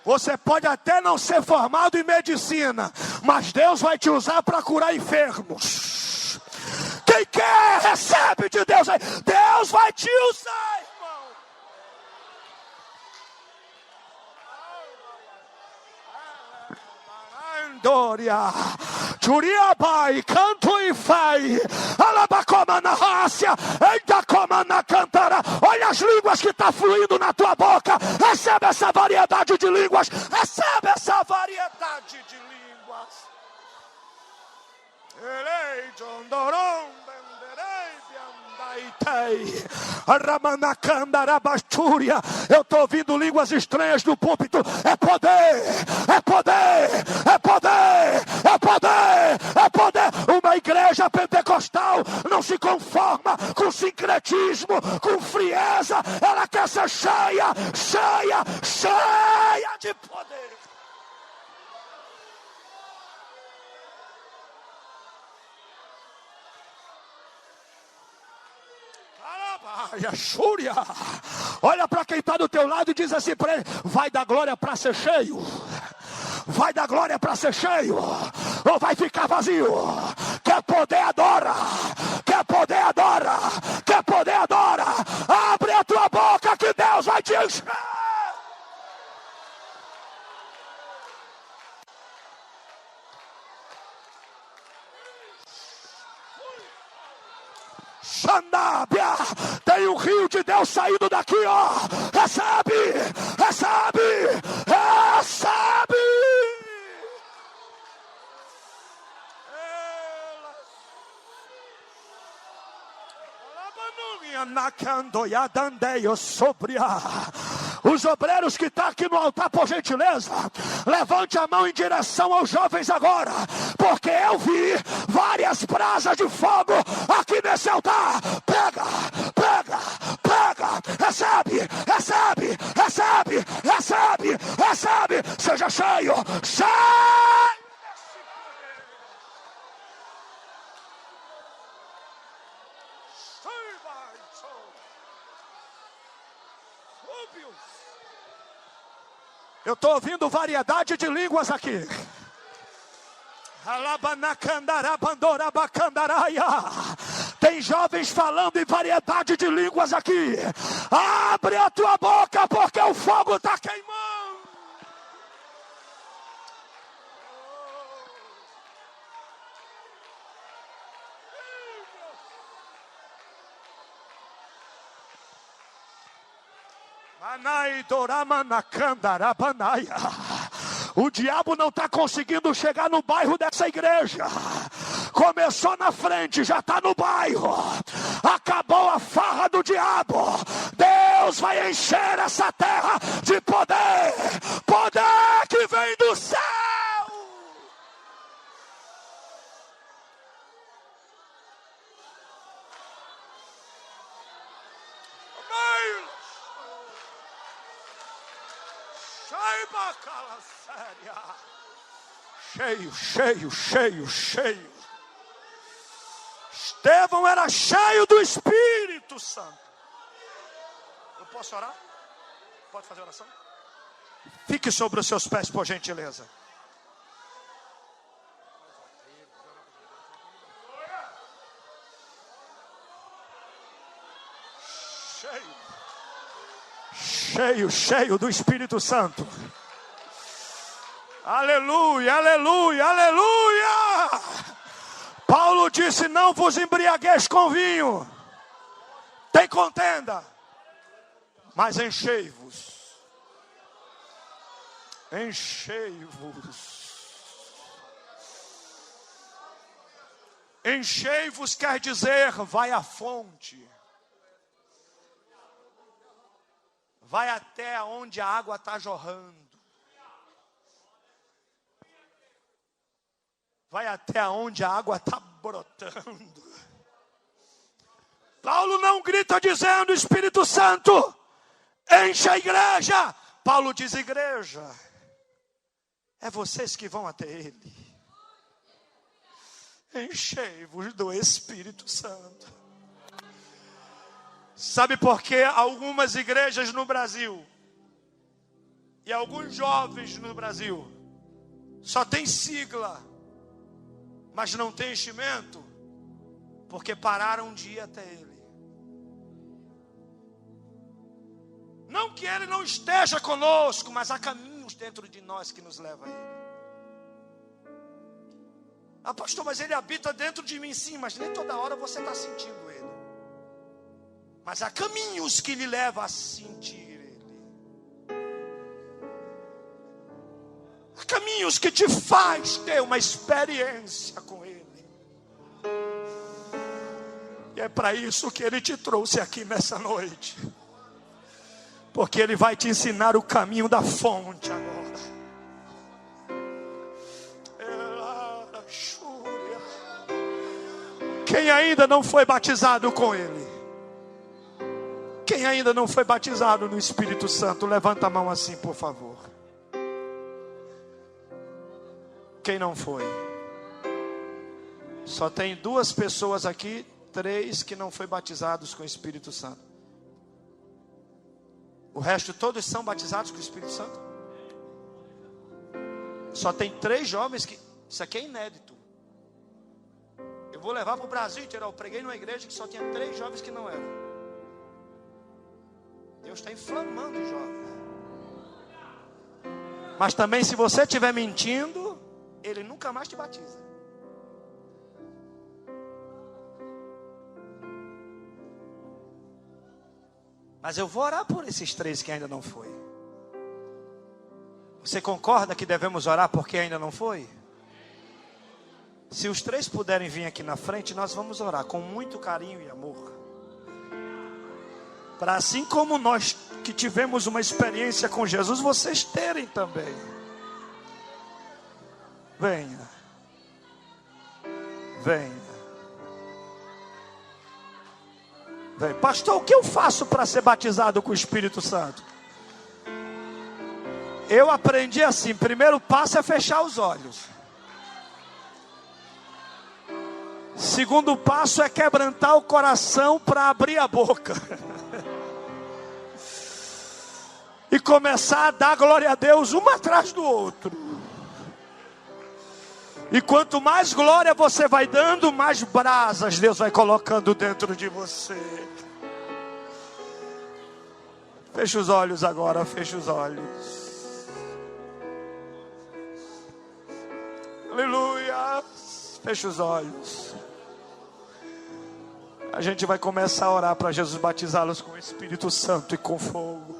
Você pode até não ser formado em medicina, mas Deus vai te usar para curar enfermos. Quem quer, recebe de Deus. Deus vai te usar, irmão. Dória, Turiabai, canto e fai, Alabacoma na rácia, eita coma na cantara. Olha as línguas que está fluindo na tua boca. Recebe essa variedade de línguas. Recebe essa variedade de línguas. Elei, Jondorom, Benderei, eu estou ouvindo línguas estranhas no púlpito. É poder, é poder, é poder, é poder, é poder. Uma igreja pentecostal não se conforma com sincretismo, com frieza. Ela quer ser cheia, cheia, cheia de poder. Olha para quem está do teu lado e diz assim para ele: vai dar glória para ser cheio? Vai dar glória para ser cheio? Ou vai ficar vazio? Quer poder, adora. Quer poder, adora. Quer poder, adora. Abre a tua boca que Deus vai te encher. Xandábia, tem um rio de Deus saindo daqui, ó. Recebe, recebe, recebe. Os obreiros que estão aqui no altar, por gentileza, levante a mão em direção aos jovens agora, porque eu vi várias brasas de fogo aqui nesse altar. Pega, pega, pega, recebe, recebe, recebe, recebe, recebe. Seja cheio, cheio. Eu estou ouvindo variedade de línguas aqui. Tem jovens falando em variedade de línguas aqui. Abre a tua boca, porque o fogo está queimando. O diabo não está conseguindo chegar no bairro dessa igreja. Começou na frente, já está no bairro. Acabou a farra do diabo. Deus vai encher essa terra de poder. Poder que vem do céu. Cheio, cheio, cheio, cheio. Estevão era cheio do Espírito Santo. Eu posso orar? Pode fazer oração? Fique sobre os seus pés, por gentileza. Cheio, cheio do Espírito Santo. Aleluia, aleluia, aleluia. Paulo disse: não vos embriagueis com vinho, tem contenda, mas enchei-vos. Enchei-vos. Enchei-vos quer dizer, vai à fonte. Vai até onde a água está jorrando. vai até onde a água está brotando. Paulo não grita dizendo: Espírito Santo, enche a igreja. Paulo diz: igreja, é vocês que vão até ele. Enchei-vos do Espírito Santo. Sabe por que algumas igrejas no Brasil e alguns jovens no Brasil só tem sigla, mas não tem enchimento? Porque pararam de ir até ele. Não que ele não esteja conosco, mas há caminhos dentro de nós que nos levam a ele. Ah, pastor, mas ele habita dentro de mim, sim, mas nem toda hora você está sentindo ele. Mas há caminhos que lhe levam a sentir ele. Há caminhos que te faz ter uma experiência com ele. E é para isso que ele te trouxe aqui nessa noite. Porque ele vai te ensinar o caminho da fonte agora. Quem ainda não foi batizado com ele? Quem ainda não foi batizado no Espírito Santo? Levanta a mão assim, por favor. Quem não foi? Só tem 2 pessoas aqui, 3 que não foi batizados com o Espírito Santo. O resto todos são batizados com o Espírito Santo? Só tem 3 jovens que... Isso aqui é inédito. Eu vou levar para o Brasil inteiro. Eu preguei numa igreja que só tinha 3 jovens que não eram. Deus está inflamando os jovens. Mas também, se você estiver mentindo, ele nunca mais te batiza. Mas eu vou orar por esses 3 que ainda não foi. Você concorda que devemos orar por quem ainda não foi? Se os 3 puderem vir aqui na frente, nós vamos orar com muito carinho e amor. Para assim como nós que tivemos uma experiência com Jesus, vocês terem também. Venha. Venha. Venha. Pastor, o que eu faço para ser batizado com o Espírito Santo? Eu aprendi assim: primeiro passo é fechar os olhos. Segundo passo é quebrantar o coração para abrir a boca. E começar a dar glória a Deus um atrás do outro. E quanto mais glória você vai dando, mais brasas Deus vai colocando dentro de você. Fecha os olhos agora, fecha os olhos. Aleluia. Fecha os olhos. A gente vai começar a orar para Jesus batizá-los com o Espírito Santo e com fogo.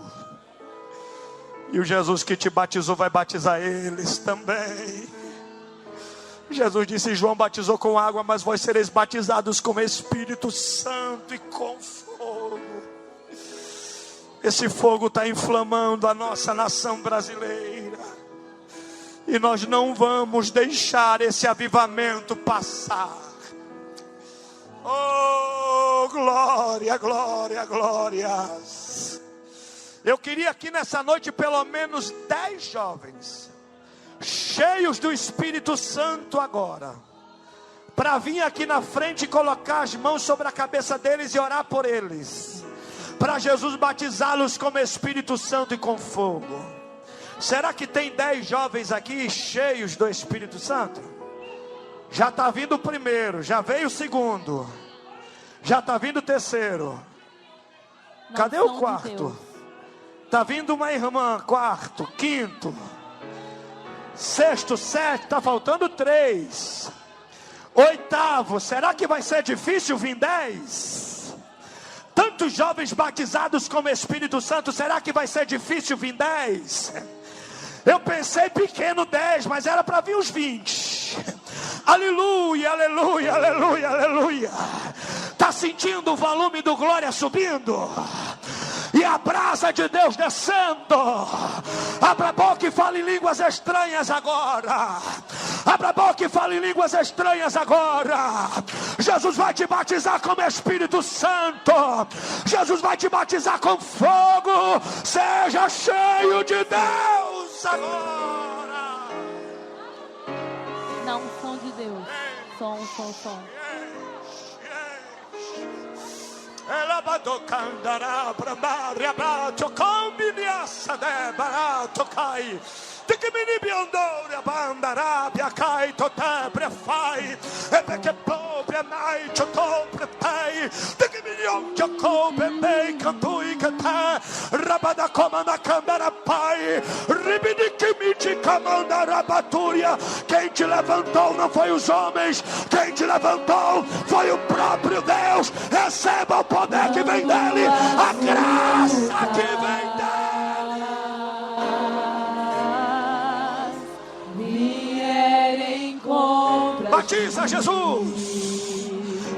E o Jesus que te batizou vai batizar eles também. Jesus disse: João batizou com água, mas vós sereis batizados com o Espírito Santo e com fogo. Esse fogo está inflamando a nossa nação brasileira. E nós não vamos deixar esse avivamento passar. Oh, glória, glória, glória. Eu queria aqui nessa noite pelo menos 10 jovens, cheios do Espírito Santo agora, para vir aqui na frente e colocar as mãos sobre a cabeça deles e orar por eles, para Jesus batizá-los com o Espírito Santo e com fogo. Será que tem 10 jovens aqui cheios do Espírito Santo? Já está vindo o primeiro, já veio o segundo, já está vindo o terceiro. Cadê o quarto? Está vindo uma irmã, quarto, quinto, sexto, sétimo, está faltando 3. Oitavo, será que vai ser difícil vir 10? Tantos jovens batizados com o Espírito Santo, será que vai ser difícil vir 10? Eu pensei pequeno 10, mas era para vir os 20. Aleluia, aleluia, aleluia, aleluia. Está sentindo o volume do glória subindo? E a brasa de Deus descendo. Abra a boca e fale em línguas estranhas agora. Abra a boca e fale em línguas estranhas agora. Jesus vai te batizar com o Espírito Santo. Jesus vai te batizar com fogo. Seja cheio de Deus agora. Não, som de Deus. Som. Ela badocandará para Maria Bato, combiniaça de barato cai. De que me biondore a bandará, cai, toté, prefai. É porque pobre é mais, chotou, prepei. De que me onde coube, bem, cantu e canté. Rabada coma na câmara, pai. Ribidi que me te comanda, batúria. Quem te levantou não foi os homens. Quem te levantou foi o próprio Deus. Receba o poder que vem dele, a graça que vem dele. Batiza Jesus!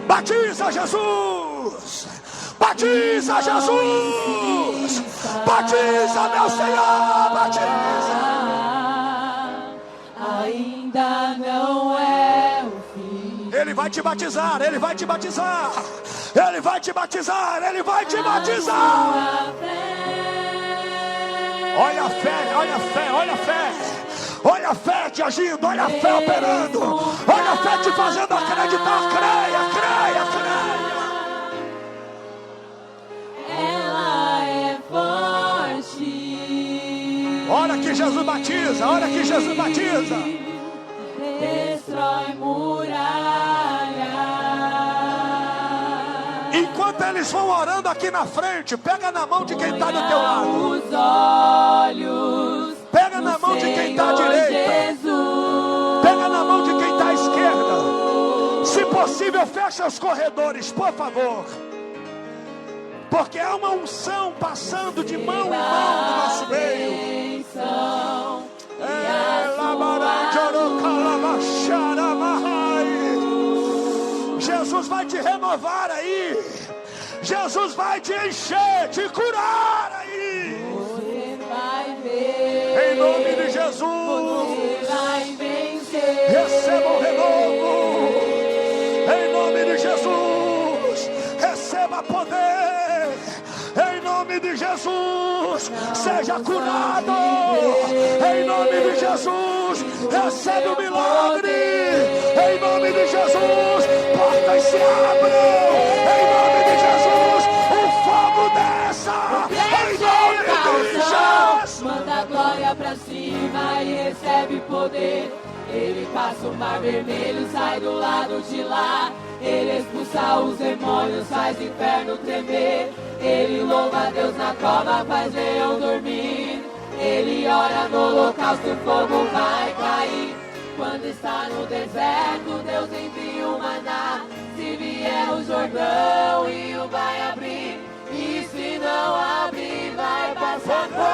Batiza Jesus! Batiza Jesus! Batiza, meu Senhor! Batiza! Ainda não é o fim. Ele vai te batizar, ele vai te batizar. Ele vai te batizar, ele vai te batizar. Olha a fé, olha a fé, olha a fé. Olha a fé te agindo, olha a fé operando. Olha a fé te fazendo acreditar. Creia, creia, creia. Ela é forte. Olha que Jesus batiza, olha que Jesus batiza. Destrói muralha. Enquanto eles vão orando aqui na frente, pega na mão de quem está do teu lado. Os olhos. Pega na mão de quem está à direita. Pega na mão de quem está à esquerda. Se possível, fecha os corredores, por favor. Porque há uma unção passando de mão em mão no nosso meio. Jesus vai te renovar aí. Jesus vai te encher, te curar aí. Em nome de Jesus, receba o renovo. Em nome de Jesus, receba poder. Em nome de Jesus, seja curado. Em nome de Jesus, recebe o milagre. Em nome de Jesus, portas se abram. Em nome de Jesus, o fogo desça. Em nome de Jesus, manda a glória pra cima e recebe poder. Ele passa o mar vermelho, sai do lado de lá. Ele expulsa os demônios, faz o inferno tremer. Ele louva a Deus na cova, faz leão dormir. Ele ora no holocausto, o fogo vai cair. Quando está no deserto, Deus envia o maná. Se vier o Jordão, o rio vai abrir. E se não abrir, vai passar por